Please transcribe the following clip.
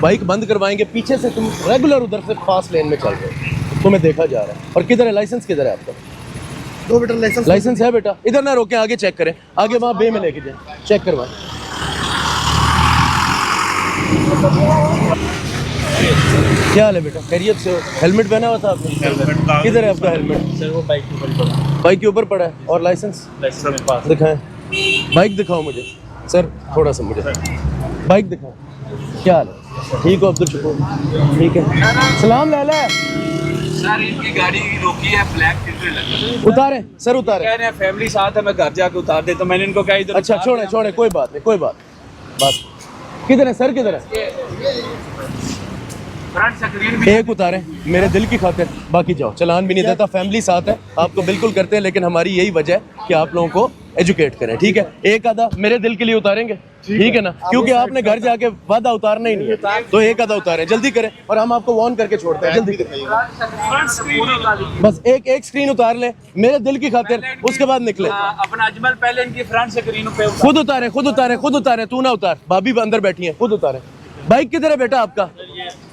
Bike बंद करवाएंगे, पीछे से तुम रेगुलर उधर से फास्ट लेन में चल रहे हो, तुम्हें देखा जा रहा है। और किधर है लाइसेंस, किधर है आपका? 2 मीटर लाइसेंस लाइसेंस है बेटा? इधर ना रोकें, आगे चेक करें, आगे वहाँ बे में लेके जाएं, चेक करवाएं। क्या हाल है बेटा, खैरियत से हो? हेलमेट पहना हुआ था आपने? किधर है आपका हेलमेट? सर वो बाइक के ऊपर पड़ा। बाइक के ऊपर पड़ा है। और लाइसेंस लाइसेंस मेरे पास। दिखाएं, बाइक दिखाओ मुझे सर, थोड़ा सा मुझे बाइक दिखाओ। क्या हाल है, ठीक हो अब्दुल शकूर? ठीक है, सलाम लाला। सर इनकी गाड़ी रोकी है, ब्लैक फिल्टर लगा। उतारे सर, उतारे। कह रहे हैं फैमिली साथ है, मैं घर जाके उतार देता हूं। मैंने इनको कहा इधर अच्छा छोड़े छोड़े, कोई बात नहीं, कोई बात। किधर है सर, किधर है? फ्रंट स्क्रीन भी एक उतारे मेरे दिल की खातिर, बाकी जाओ। चलान भी नहीं देता, फैमिली साथ है, आपको बिल्कुल करते हैं, लेकिन हमारी यही वजह है कि आप लोगों को एजुकेट करें, ठीक है? एक आधा मेरे दिल के लिए उतारेंगे, ठीक है ना? क्योंकि आपने घर जाके वादा उतारना ही नहीं है, तो एक आधा उतारें, जल्दी करें, और हम आपको वार्न करके छोड़ते हैं, जल्दी करें। फ्रंट स्क्रीन बस एक स्क्रीन उतार ले मेरे दिल की खातिर, उसके बाद निकले। अपना अजमल पहले इनकी फ्रंट स्क्रीन पे खुद उतारे, तू ना उतार, भाभी अंदर बैठी है, खुद उतारे। बाइक किधर है बेटा आपका?